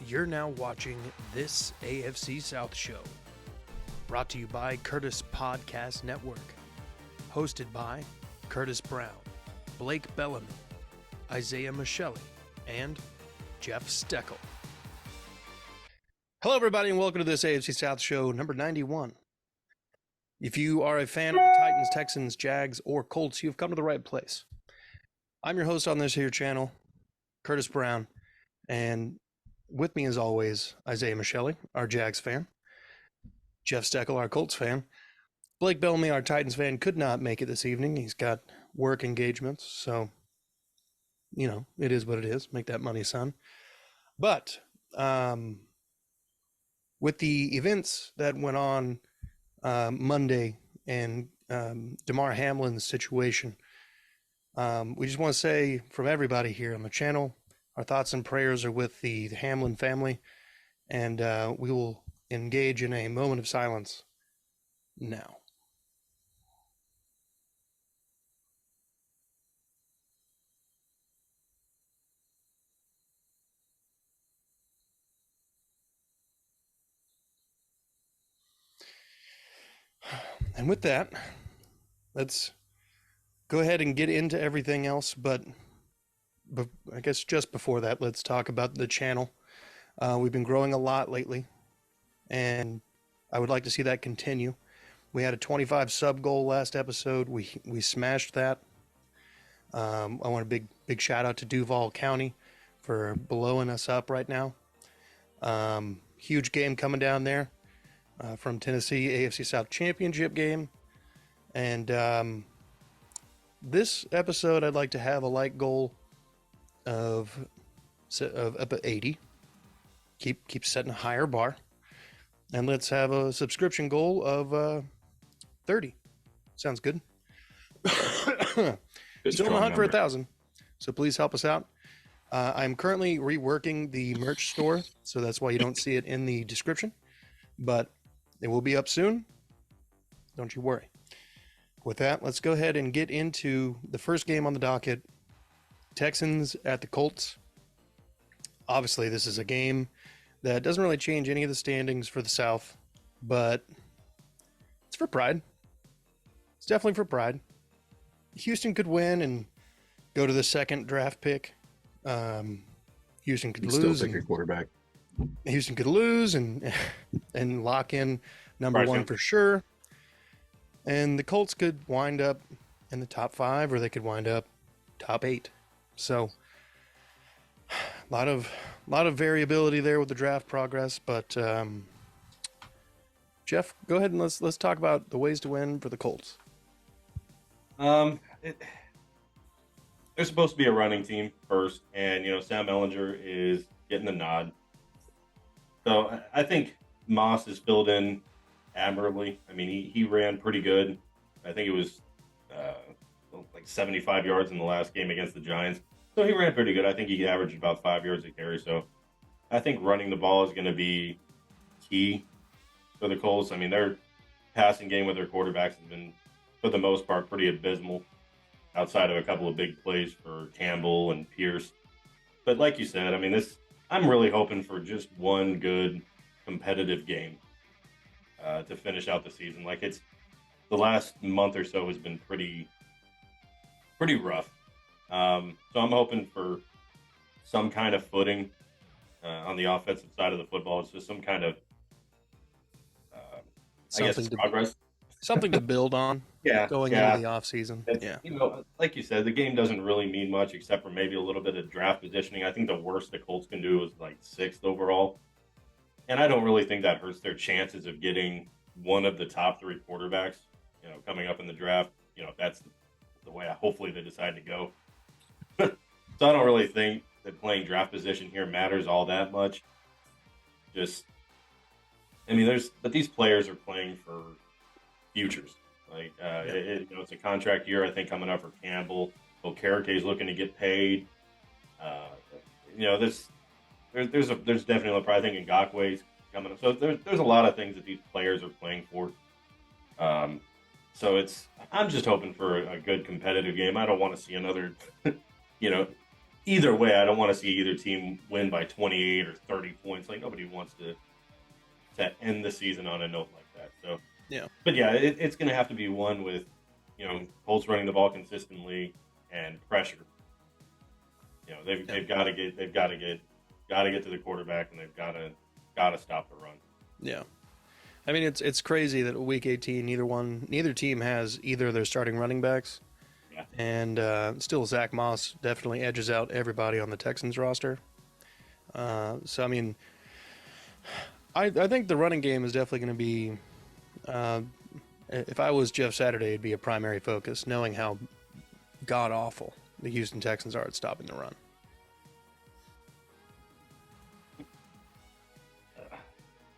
You're now watching This AFC South Show, brought to you by Curtis Podcast Network, hosted by Curtis Brown, Blake Bellamy, Isaiah Michelli, and Jeff Steckel. Hello, everybody, and welcome to This AFC South Show, number 91. If you are a fan of the Titans, Texans, Jags, or Colts, you've come to the right place. I'm your host on this here channel, Curtis Brown, and with me, as always, Isaiah Michelli, our Jags fan, Jeff Steckel, our Colts fan, Blake Bellamy, our Titans fan, could not make it this evening. He's got work engagements, so, you know, it is what it is. Make that money, son. But with the events that went on Monday and Damar Hamlin's situation, we just want to say from everybody here on the channel, our thoughts and prayers are with the Hamlin family, and we will engage in a moment of silence now. And with that, let's go ahead and get into everything else, but I guess just before that, let's talk about the channel. We've been growing a lot lately, and I would like to see that continue. We had a 25 sub goal last episode. We smashed that. I want a big shout out to Duval County for blowing us up right now. Huge game coming down there from Tennessee, AFC South Championship game. And this episode, I'd like to have a like goal of 80. Keep setting a higher bar, and let's have a subscription goal of 30. Sounds good. Still on the hunt for 1,000, so please help us out. I'm currently reworking the merch store, so that's why you don't see it in the description, but it will be up soon. Don't you worry. With that, let's go ahead and get into the first game on the docket. Texans at the Colts. Obviously, this is a game that doesn't really change any of the standings for the South, but it's for pride. It's definitely for pride. Houston could win and go to the second draft pick. Houston could lose. Still pick a quarterback. Houston could lose and lock in number one for sure. And the Colts could wind up in the top 5, or they could wind up top 8. So, a lot of variability there with the draft progress, but Jeff, go ahead and let's talk about the ways to win for the Colts. They're supposed to be a running team first, and Sam Ehlinger is getting the nod. So I think Moss has filled in admirably. I mean, he ran pretty good. I think it was like 75 yards in the last game against the Giants. So he ran pretty good. I think he averaged about 5 yards a carry. So I think running the ball is going to be key for the Colts. I mean, their passing game with their quarterbacks has been, for the most part, pretty abysmal outside of a couple of big plays for Campbell and Pierce. But like you said, I mean, I'm really hoping for just one good competitive game to finish out the season. Like, it's the last month or so has been pretty rough. So I'm hoping for some kind of footing on the offensive side of the football. It's just some kind of, progress. Something to build on going into the offseason. Yeah. Like you said, the game doesn't really mean much except for maybe a little bit of draft positioning. I think the worst the Colts can do is like 6th overall. And I don't really think that hurts their chances of getting one of the top 3 quarterbacks, coming up in the draft. If that's the way hopefully they decide to go. So I don't really think that playing draft position here matters all that much. But these players are playing for futures. Like, it's a contract year, I think, coming up for Campbell. Okereke is looking to get paid. There's definitely, I think, Ngakwe's coming up. So there's a lot of things that these players are playing for. I'm just hoping for a good competitive game. I don't want to see another, either way, I don't want to see either team win by 28 or 30 points. Like nobody wants to end the season on a note like that. So, Yeah. but yeah, it's going to have to be one with Colts running the ball consistently and pressure. They've got to get to the quarterback, and they've got to stop the run. Yeah. I mean, it's crazy that week 18, neither team has either of their starting running backs. Yeah. And still, Zach Moss definitely edges out everybody on the Texans roster. So, I mean, I think the running game is definitely going to be, if I was Jeff Saturday, it'd be a primary focus, knowing how god-awful the Houston Texans are at stopping the run.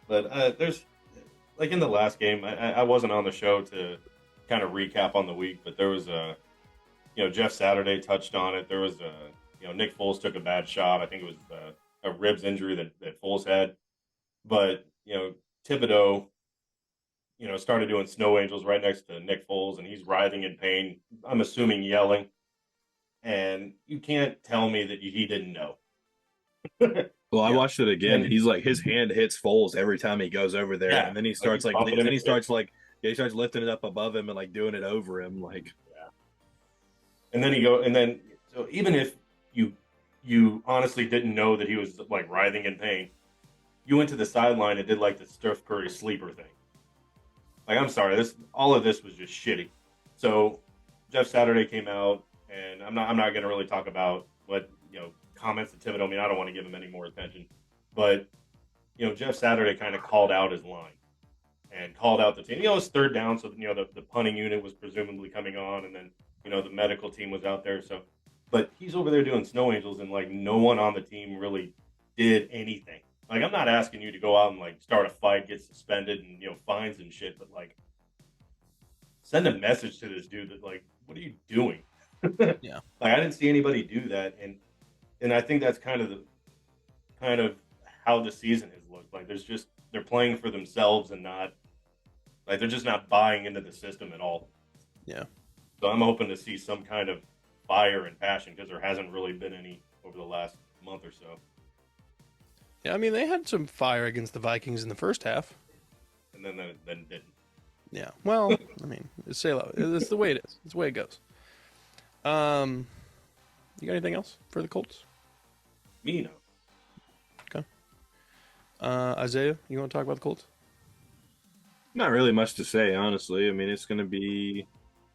But there's, like in the last game, I wasn't on the show to kind of recap on the week, but there was Jeff Saturday touched on it. There was Nick Foles took a bad shot. I think it was a ribs injury that Foles had. But, Thibodeau, started doing snow angels right next to Nick Foles, and he's writhing in pain. I'm assuming yelling. And you can't tell me that he didn't know. Well, I watched it again. He's like, his hand hits Foles every time he goes over there, and then he starts he starts lifting it up above him and like doing it over him, like. Yeah. And then so even if you honestly didn't know that he was like writhing in pain, you went to the sideline and did like the Steph Curry sleeper thing. Like, I'm sorry, all of this was just shitty. So Jeff Saturday came out, and I'm not going to really talk about what comments to Thibodeau. I mean, I don't want to give him any more attention, but Jeff Saturday kind of called out his line and called out the team. It's third down, so the punting unit was presumably coming on, and then the medical team was out there. So, but he's over there doing snow angels, and like no one on the team really did anything. Like, I'm not asking you to go out and like start a fight, get suspended, and fines and shit, but like send a message to this dude that like, what are you doing? Yeah. Like, I didn't see anybody do that, and I think that's kind of how the season has looked. Like, they're playing for themselves and not like they're just not buying into the system at all. Yeah. So I'm hoping to see some kind of fire and passion, because there hasn't really been any over the last month or so. Yeah, I mean, they had some fire against the Vikings in the first half. And then didn't. Yeah. Well, I mean, it's the way it is. It's the way it goes. You got anything else for the Colts? Me, no. Okay. Isaiah, you want to talk about the Colts? Not really much to say, honestly. I mean, it's going to be.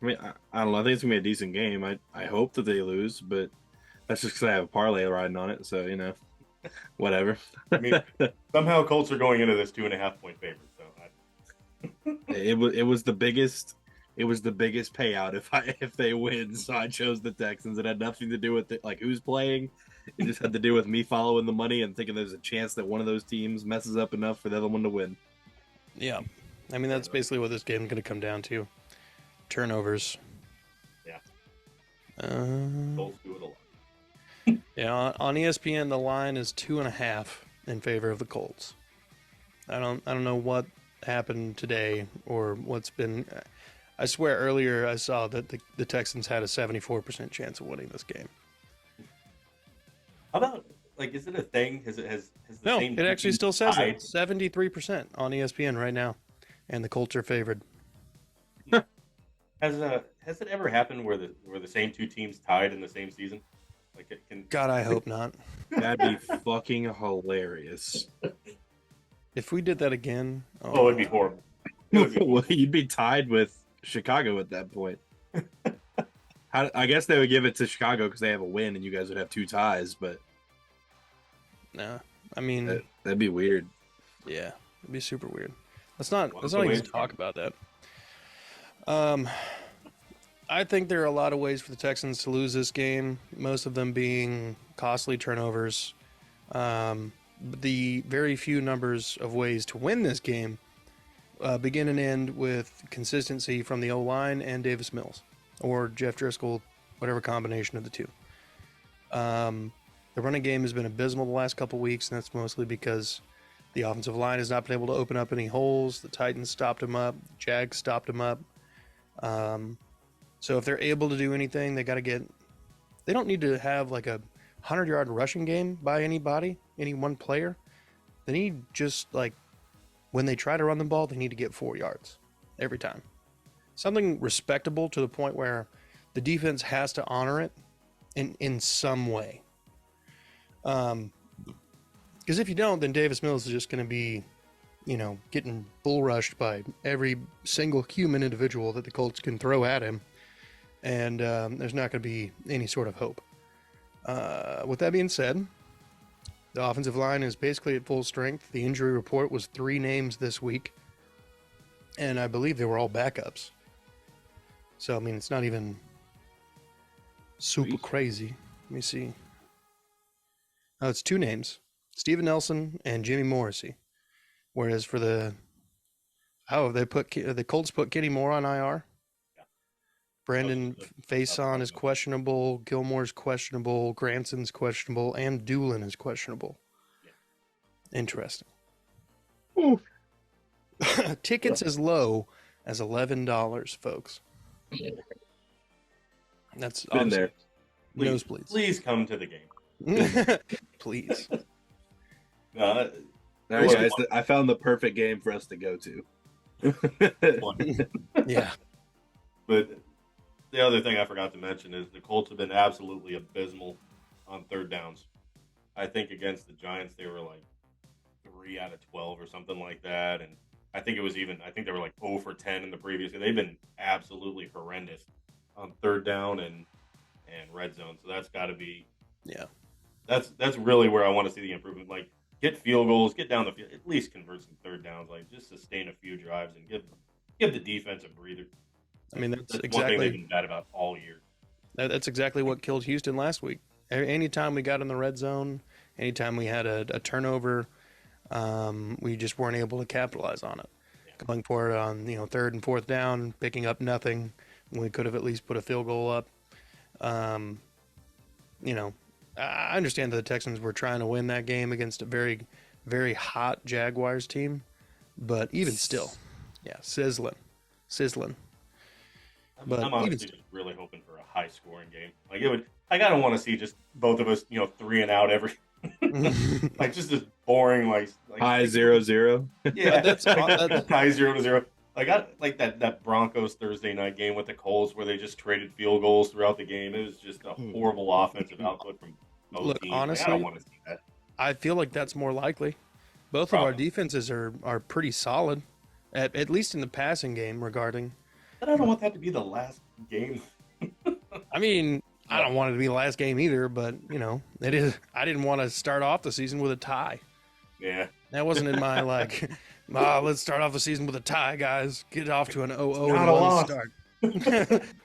I mean, I don't know. I think it's going to be a decent game. I hope that they lose, but that's just because I have a parlay riding on it. So, whatever. I mean, somehow Colts are going into this 2.5-point favorite. So it was the biggest. It was the biggest payout if they win. So I chose the Texans. It had nothing to do with like who's playing. It just had to do with me following the money and thinking there's a chance that one of those teams messes up enough for the other one to win. Yeah. I mean, that's basically what this game is going to come down to. Turnovers. Yeah. Colts do it a lot. Yeah, on ESPN, the line is 2.5 in favor of the Colts. I don't know what happened today or what's been. I swear earlier I saw that the Texans had a 74% chance of winning this game. How about, like, is it a thing? Has the No, same it actually still says tied? it. 73% on ESPN right now, and the Colts are favored. Has it ever happened where the same two teams tied in the same season? Like, it can. God, I hope not. That'd be fucking hilarious. If we did that again, Oh, it'd be horrible. Well, you'd be tied with Chicago at that point. I guess they would give it to Chicago because they have a win, and you guys would have 2 ties. But nah, I mean, that'd be weird. Yeah, it'd be super weird. Let's not even talk about that. I think there are a lot of ways for the Texans to lose this game, most of them being costly turnovers. The very few numbers of ways to win this game begin and end with consistency from the O-line and Davis Mills, or Jeff Driscoll, whatever combination of the two. The running game has been abysmal the last couple weeks, and that's mostly because the offensive line has not been able to open up any holes. The Titans stopped them up. The Jags stopped them up. So if they're able to do anything, they got to get. They don't need to have like a 100-yard rushing game by anybody, any one player, they need just like when they try to run the ball, they need to get 4 yards every time. Something respectable to the point where the defense has to honor it in some way. Because if you don't, then Davis Mills is just going to be, getting bull rushed by every single human individual that the Colts can throw at him. And there's not going to be any sort of hope. With that being said, the offensive line is basically at full strength. The injury report was 3 names this week. And I believe they were all backups. So, I mean, it's not even super crazy. Let me see. Oh, it's 2 names. Steven Nelson and Jimmy Morrissey. Whereas for the Colts put Kenny Moore on IR. Yeah. Brandon Faison is questionable. Gilmore's questionable. Granson's questionable. And Doolin is questionable. Yeah. Interesting. Ooh. Tickets as low as $11, folks. That's been there. Nosebleeds. Please come to the game. Please. All right, guys. I found the perfect game for us to go to. Yeah. But the other thing I forgot to mention is the Colts have been absolutely abysmal on third downs. I think against the Giants they were like 3 out of 12 or something like that, and I think they were like 0 for 10 in the previous game. They've been absolutely horrendous on third down and red zone. So that's got to be, that's really where I want to see the improvement. Like, get field goals, get down the field, at least convert some third downs. Like, just sustain a few drives and give the defense a breather. I mean, that's exactly one thing they've been bad about all year. That's exactly what killed Houston last week. Anytime we got in the red zone, anytime we had a turnover, we just weren't able to capitalize on it. Yeah. Going for it on third and fourth down, picking up nothing. We could have at least put a field goal up. I understand that the Texans were trying to win that game against a very, very hot Jaguars team, but even still, sizzling. But I'm honestly just really hoping for a high scoring game. I don't want to see just both of us, 3 and out every. Like just this boring like high 0-0. Yeah, that's high 0-0. Like that Broncos Thursday night game with the Colts where they just traded field goals throughout the game. It was just a horrible offensive output from both teams. Honestly, I don't want to see that. I feel like that's more likely. Both of our defenses are pretty solid, at least in the passing game regarding. But I don't want that to be the last game. I mean, I don't want it to be the last game either, but it is. I didn't want to start off the season with a tie. Yeah, that wasn't in my let's start off the season with a tie, guys. Get off to an 0-1 start.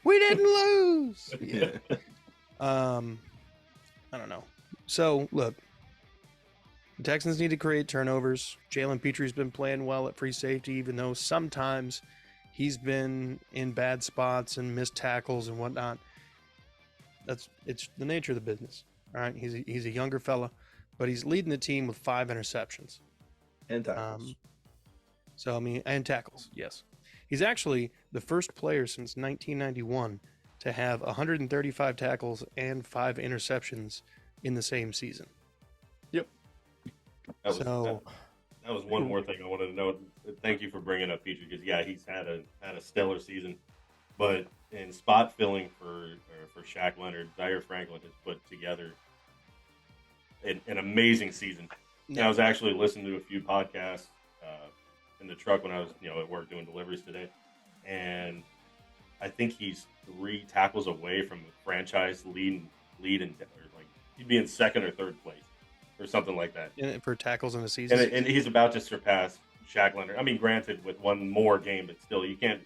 We didn't lose. Yeah. I don't know. So look, the Texans need to create turnovers. Jalen Petre's been playing well at free safety, even though sometimes he's been in bad spots and missed tackles and whatnot. It's the nature of the business. All right, he's a younger fella, but he's leading the team with 5 interceptions and tackles. And tackles. Yes, he's actually the first player since 1991 to have 135 tackles and 5 interceptions in the same season. Yep. That was one more thing I wanted to note. Thank you for bringing up Petrie because he's had a stellar season, but in spot filling for Shaq Leonard, Zaire Franklin has put together an amazing season. Yeah. I was actually listening to a few podcasts in the truck when I was at work doing deliveries today, and I think he's 3 tackles away from the franchise lead and he'd be in second or third place or something like that for tackles in a season. And he's about to surpass Shaq Leonard. I mean, granted, with one more game, but still, you can't.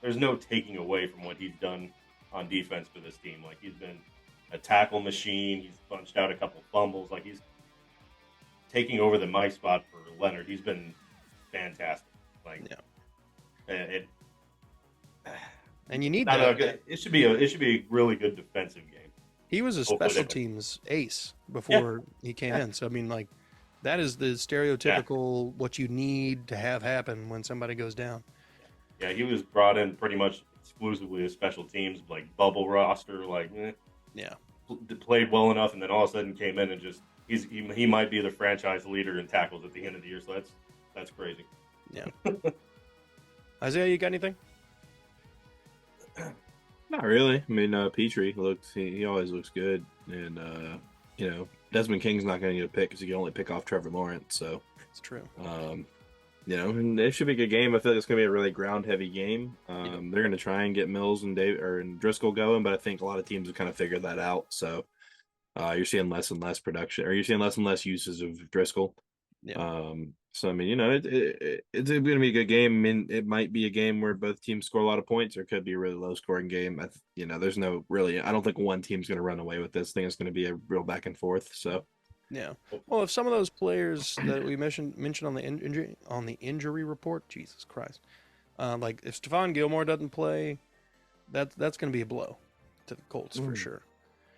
There's no taking away from what he's done on defense for this team. Like, he's been a tackle machine. He's punched out a couple fumbles. Like, he's taking over the Mike spot for Leonard. He's been fantastic. And you need that. It should be a really good defensive game. He was a special teams ace before he came in. So, I mean, that is the stereotypical what you need to have happen when somebody goes down. Yeah, he was brought in pretty much exclusively as special teams, like bubble roster, Yeah. played well enough, and then all of a sudden came in and just he might be the franchise leader in tackles at the end of the year. So that's crazy. Yeah. Isaiah, you got anything? Not really. I mean, Petrie looks. He always looks good, and Desmond King's not going to get a pick because he can only pick off Trevor Lawrence. So It's true. and it should be a good game. I feel like it's going to be a really ground-heavy game. Yeah. They're going to try and get Mills and Driscoll going, but I think a lot of teams have kind of figured that out. So you're seeing less and less production, or you're seeing less and less uses of Driscoll. Yeah. So I mean, it's going to be a good game. I mean, it might be a game where both teams score a lot of points, or it could be a really low-scoring game. There's no really. I don't think one team's going to run away with this. I think it's going to be a real back and forth. So. Yeah. Well, if some of those players that we mentioned on the injury report, Jesus Christ, like if Stephon Gilmore doesn't play, that's going to be a blow to the Colts for sure.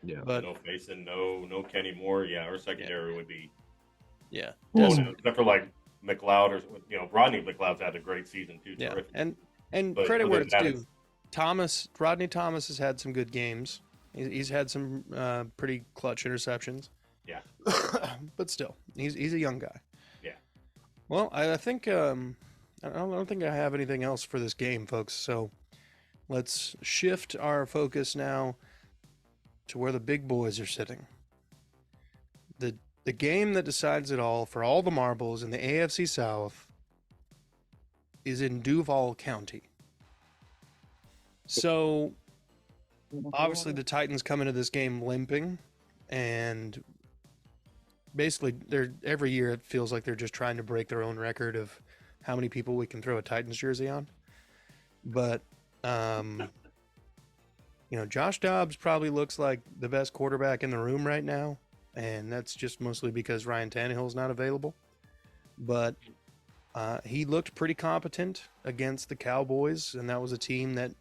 Yeah. But no Mason, no Kenny Moore. Yeah, our secondary would be. Yeah. No, except for like McLeod or Rodney McLeod's had a great season too. Yeah. Terrific. And credit where it's due. Rodney Thomas has had some good games. He's had some pretty clutch interceptions. Yeah. But still, he's a young guy. Yeah. Well, I think I don't think I have anything else for this game, folks. So let's shift our focus now to where the big boys are sitting. The game that decides it all for all the marbles in the AFC South is in Duval County. So obviously the Titans come into this game limping, and basically every year it feels like they're just trying to break their own record of how many people we can throw a Titans jersey on. But Josh Dobbs probably looks like the best quarterback in the room right now, and that's just mostly because Ryan Tannehill's not available. But he looked pretty competent against the Cowboys, and that was a team that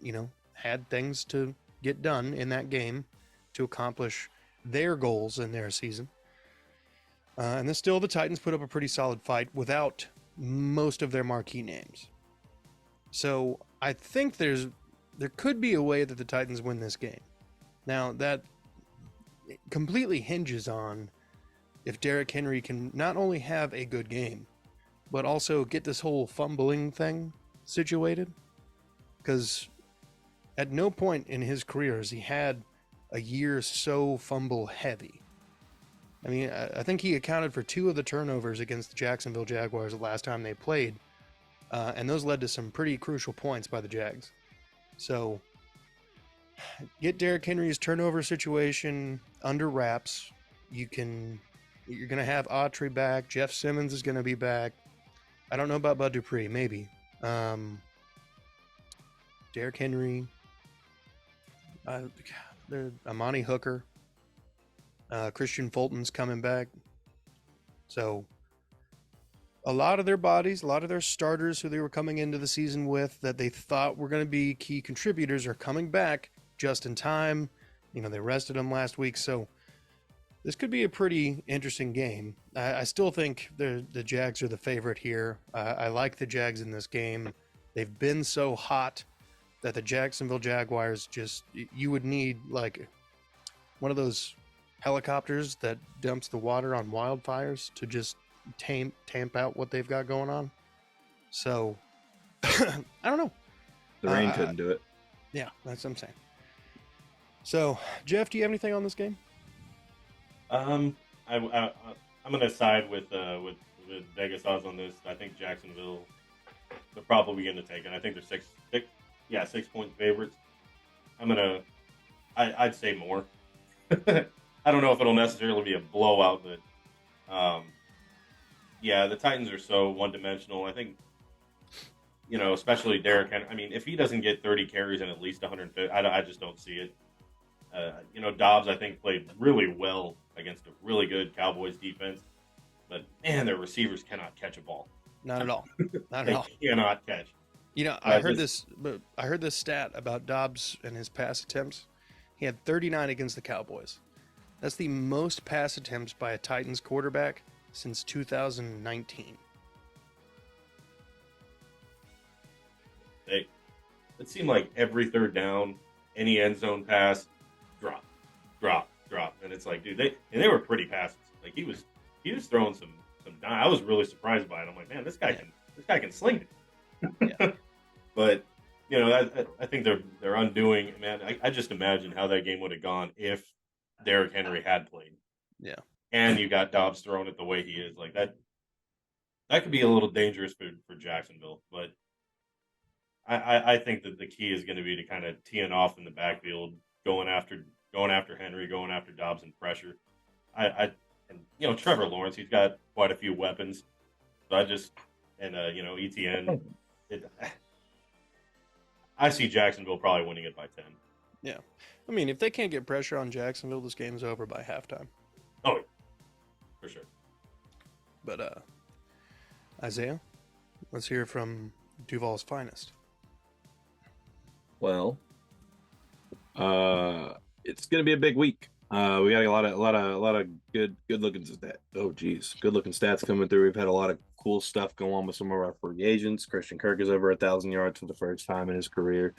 had things to get done in that game to accomplish their goals in their season. And then still the Titans put up a pretty solid fight without most of their marquee names. So I think there could be a way that the Titans win this game. Now that completely hinges on if Derrick Henry can not only have a good game, but also get this whole fumbling thing situated. Because at no point in his career has he had a year so fumble heavy. I mean, I think he accounted for 2 of the turnovers against the Jacksonville Jaguars the last time they played, and those led to some pretty crucial points by the Jags. So get Derrick Henry's turnover situation under wraps. You're going to have Autry back. Jeff Simmons is going to be back. I don't know about Bud Dupree, maybe. Derrick Henry. Amani Hooker. Christian Fulton's coming back. So a lot of their bodies, a lot of their starters who they were coming into the season with that they thought were going to be key contributors are coming back just in time. They rested them last week. So this could be a pretty interesting game. I still think the Jags are the favorite here. I like the Jags in this game. They've been so hot that the Jacksonville Jaguars you would need like one of those helicopters that dumps the water on wildfires to just tamp out what they've got going on. So I don't know. The rain couldn't do it. Yeah, that's what I'm saying. So Jeff, do you have anything on this game? I'm going to side with Vegas odds on this. I think Jacksonville, they're probably going to take it. I think they're 6-point favorites. I'd say more. I don't know if it'll necessarily be a blowout, but the Titans are so one-dimensional. I think, especially Derrick Henry. I mean, if he doesn't get 30 carries and at least 150, I just don't see it. Dobbs, I think, played really well against a really good Cowboys defense, but man, their receivers cannot catch a ball. Not at all. Not at all. They cannot catch. I heard this stat about Dobbs and his pass attempts. He had 39 against the Cowboys. That's the most pass attempts by a Titans quarterback since 2019. It seemed like every third down, any end zone pass, drop. drop, and it's like, dude, they were pretty passes. Like he was throwing some. I was really surprised by it. I'm like, man, this guy can sling it. Yeah. But I think they're undoing. Man, I just imagine how that game would have gone if Derrick Henry had played. Yeah. And you got Dobbs throwing it the way he is. Like that could be a little dangerous for Jacksonville. But I think that the key is going to be to kind of teeing off in the backfield, going after Henry, going after Dobbs and pressure. And Trevor Lawrence, he's got quite a few weapons. So ETN. I see Jacksonville probably winning it by 10. Yeah. I mean, if they can't get pressure on Jacksonville, this game's over by halftime. Oh, for sure. But Isaiah, let's hear from Duval's finest. Well, it's gonna be a big week. We got a lot of good looking stats coming through. We've had a lot of cool stuff go on with some of our free agents. Christian Kirk is over 1,000 yards for the first time in his career.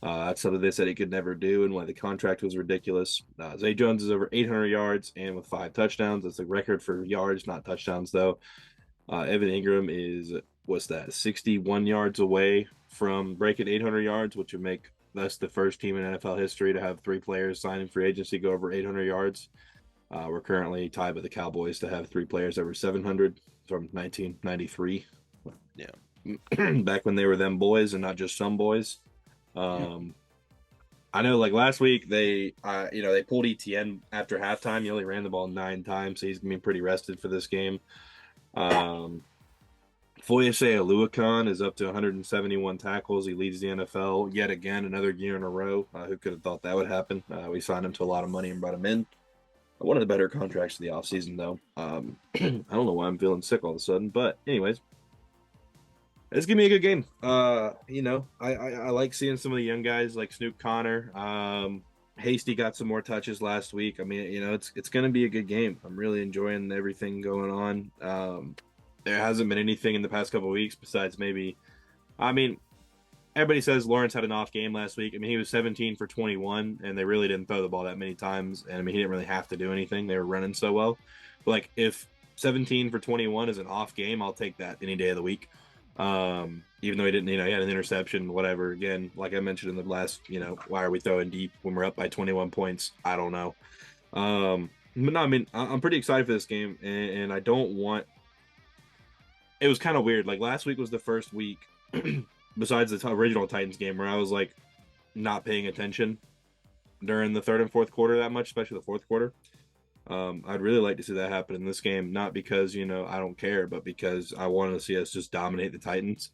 That's something they said he could never do, and why the contract was ridiculous. Zay Jones is over 800 yards and with 5 touchdowns. That's a record for yards, not touchdowns, though. Evan Ingram is 61 yards away from breaking 800 yards, which would make us the first team in NFL history to have 3 players signing free agency go over 800 yards. We're currently tied with the Cowboys to have 3 players over 700 from 1993. Yeah, back when they were them boys and not just some boys. I know, like last week, they pulled ETN after halftime. He only ran the ball 9 times, so he's gonna be pretty rested for this game. Foyeshe Aluakon is up to 171 tackles. He leads the NFL yet again, another year in a row. Who could have thought that would happen? We signed him to a lot of money and brought him in. One of the better contracts of the offseason, though. I don't know why I'm feeling sick all of a sudden, but anyways, it's gonna be a good game. I like seeing some of the young guys like Snoop Connor. Hasty got some more touches last week. I mean, it's gonna be a good game. I'm really enjoying everything going on. There hasn't been anything in the past couple of weeks besides everybody says Lawrence had an off game last week. I mean, he was 17 for 21, and they really didn't throw the ball that many times. And he didn't really have to do anything. They were running so well. But like, if 17 for 21 is an off game, I'll take that any day of the week. Even though he didn't, he had an interception, whatever. Again, like I mentioned in the last, why are we throwing deep when we're up by 21 points? I don't know. But no, I'm pretty excited for this game, and I don't want. It was kind of weird. Like last week was the first week, besides the original Titans game, where I was like not paying attention during the third and fourth quarter that much, especially the fourth quarter. I'd really like to see that happen in this game, not because I don't care, but because I want to see us just dominate the Titans.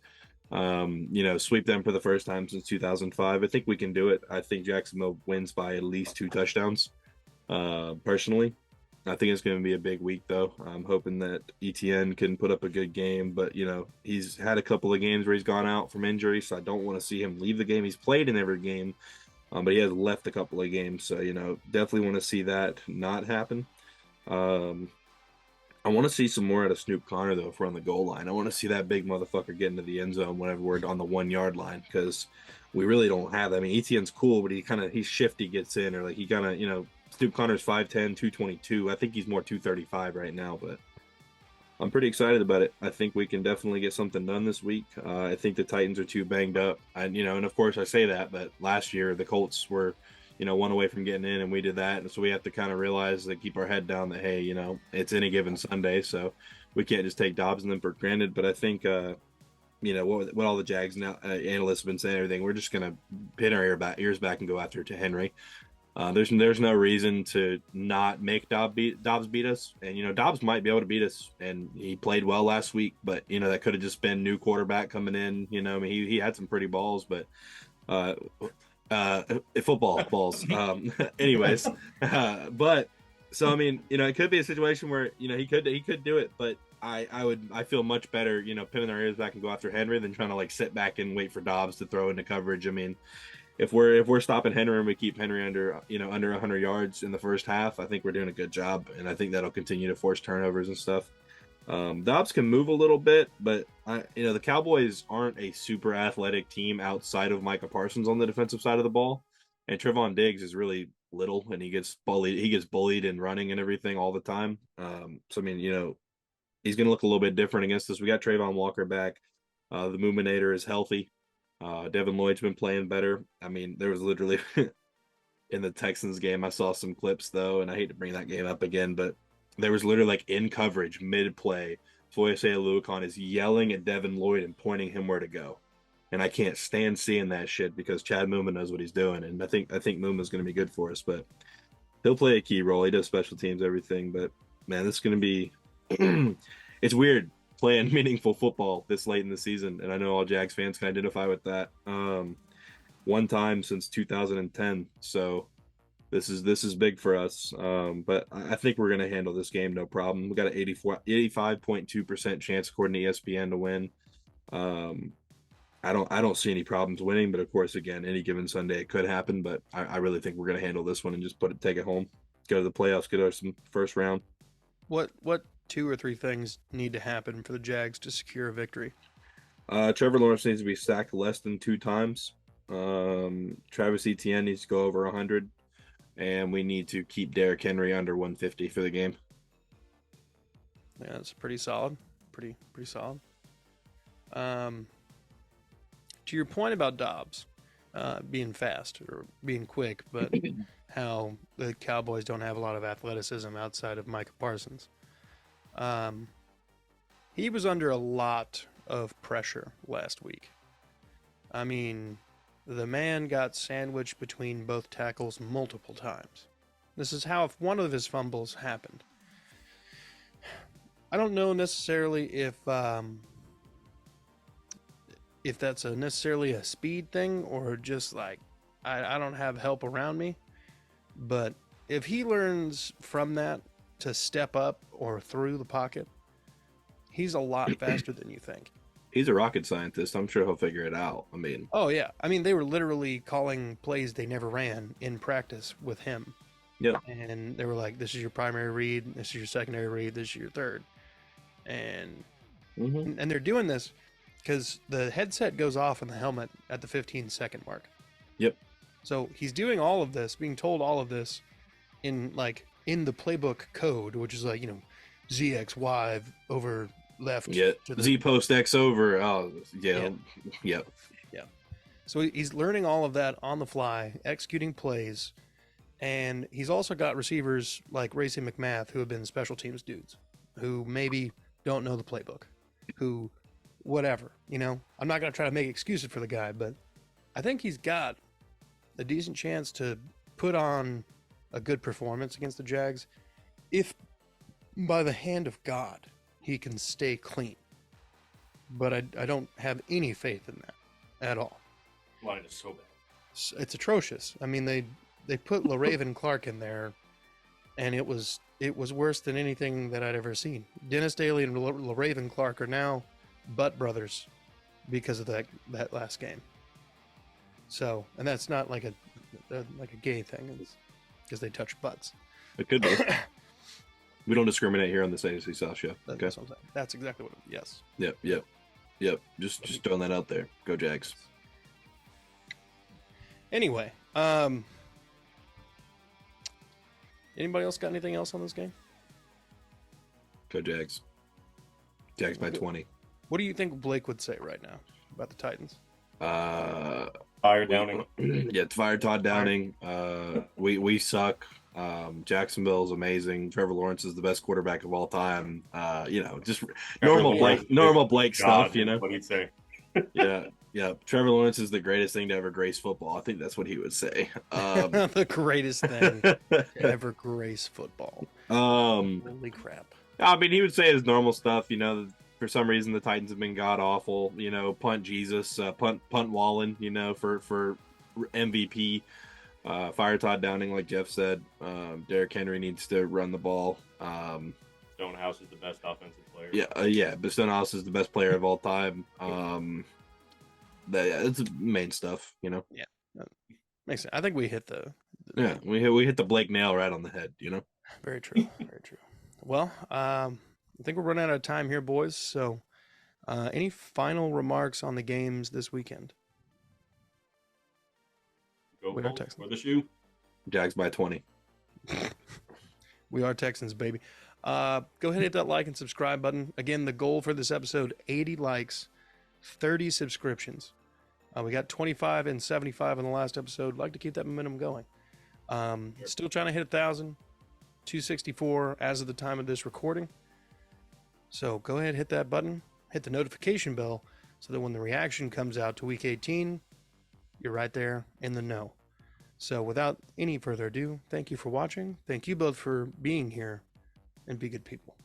Sweep them for the first time since 2005. I think we can do it. I think Jacksonville wins by at least 2 touchdowns. Personally, I think it's going to be a big week, though. I'm hoping that ETN can put up a good game, but he's had a couple of games where he's gone out from injury, so I don't want to see him leave the game. He's played in every game. But he has left a couple of games, so definitely want to see that not happen. I want to see some more out of Snoop Connor though, if we're on the goal line. I want to see that big motherfucker get into the end zone whenever we're on the 1 yard line, because we really don't have that. I mean, ETN's cool, but he's shifty, gets in, or like he kind of Snoop Connor's 5'10", 222. I think he's more 235 right now, but I'm pretty excited about it. I think we can definitely get something done this week. I think the Titans are too banged up. And of course I say that, but last year the Colts were, 1 away from getting in, and we did that. And so we have to kind of realize that, keep our head down, that, hey, it's any given Sunday. So we can't just take Dobbs and them for granted. But I think, what all the Jags now, analysts have been saying, everything, we're just going to pin our ears back and go after to Henry. There's no reason to not make Dobbs beat us, and Dobbs might be able to beat us, and he played well last week, but that could have just been new quarterback coming in. He had some pretty balls, but football balls. Anyways, but so it could be a situation where he could do it, but I feel much better pinning our ears back and go after Henry than trying to like sit back and wait for Dobbs to throw into coverage. If we're stopping Henry and we keep Henry under 100 yards in the first half, I think we're doing a good job, and I think that'll continue to force turnovers and stuff. Dobbs can move a little bit, but the Cowboys aren't a super athletic team outside of Micah Parsons on the defensive side of the ball, and Trevon Diggs is really little, and he gets bullied. He gets bullied and running and everything all the time. So I mean, he's going to look a little bit different against us. We got Trayvon Walker back. The Movementator is healthy. Devin Lloyd's been playing better. I mean, there was literally in the Texans game, I saw some clips though, and I hate to bring that game up again, but there was literally like in coverage mid play, Foyesay Aluakon is yelling at Devin Lloyd and pointing him where to go. And I can't stand seeing that shit because Chad Muma knows what he's doing, and I think Muma's going to be good for us. But he'll play a key role. He does special teams, everything. But man, this is going to be. It's weird playing meaningful football this late in the season, and I know all Jags fans can identify with that. One time since 2010, so this is big for us. But I think we're going to handle this game no problem. We got an 85.2% chance according to ESPN to win. I don't see any problems winning, but of course, again, any given Sunday it could happen. But I really think we're going to handle this one and just take it home, go to the playoffs, get us some first round. What 2 or 3 things need to happen for the Jags to secure a victory? Trevor Lawrence needs to be sacked less than 2 times. Travis Etienne needs to go over 100, and we need to keep Derrick Henry under 150 for the game. Yeah, that's pretty solid. Pretty solid. To your point about Dobbs being fast or being quick, but how the Cowboys don't have a lot of athleticism outside of Micah Parsons. He was under a lot of pressure last week. I mean, the man got sandwiched between both tackles multiple times. This is how if one of his fumbles happened. I don't know necessarily if that's necessarily a speed thing or just like I don't have help around me, but if he learns from that to step up or through the pocket, he's a lot faster than you think. He's a rocket scientist. I'm sure he'll figure it out. I mean, oh yeah, I mean they were literally calling plays they never ran in practice with him. Yeah, and they were like, "This is your primary read. This is your secondary read. This is your third," and they're doing this because the headset goes off in the helmet at the 15-second mark. Yep. So he's doing all of this, being told all of this in the playbook code, which is like, ZXY over left. Yeah. To the Z post X over. Oh, yeah. Yep. Yeah. So he's learning all of that on the fly, executing plays, and he's also got receivers like Racey McMath who have been special teams dudes, who maybe don't know the playbook, who. Whatever, I'm not going to try to make excuses for the guy, but I think he's got a decent chance to put on a good performance against the Jags if by the hand of God he can stay clean. But I don't have any faith in that at all. Line is so bad. It's atrocious. I mean, they put LaRaven Clark in there, and it was worse than anything that I'd ever seen. Dennis Daly and LaRaven Clark are now butt brothers because of that last game. So, and that's not like a gay thing. It's because they touch butts. It could be. We don't discriminate here on this AFC South show. Okay. That's what I'm saying. That's exactly what. Yes. Yep. Just throwing that out there. Go Jags. Anyway, anybody else got anything else on this game? Go Jags. Jags by 20. What do you think Blake would say right now about the Titans? Fire Downing. Yeah, fire Todd Downing. We suck. Jacksonville's amazing. Trevor Lawrence is the best quarterback of all time. Just normal Blake stuff. What he'd say. Yeah. Trevor Lawrence is the greatest thing to ever grace football. I think that's what he would say. The greatest thing to ever grace football. Holy crap! I mean, he would say his normal stuff. For some reason the Titans have been god awful. Punt Jesus, punt Wallen. For MVP. Fire Todd Downing, like Jeff said. Derrick Henry needs to run the ball. Stonehouse is the best offensive player. But Stonehouse is the best player of all time. That's the main stuff. Yeah, makes sense. I think we hit the we hit the Blake nail right on the head. Very true. Very true. Well, I think we're running out of time here, boys. So, any final remarks on the games this weekend? Go Colts for the shoe. Jags by 20. We are Texans, baby. Go ahead and hit that like and subscribe button. Again, the goal for this episode, 80 likes, 30 subscriptions. We got 25 and 75 in the last episode. Like to keep that momentum going. Still trying to hit 1,000, 264 as of the time of this recording. So go ahead, hit that button, hit the notification bell, so that when the reaction comes out to week 18, you're right there in the know. So without any further ado, thank you for watching. Thank you both for being here, and be good people.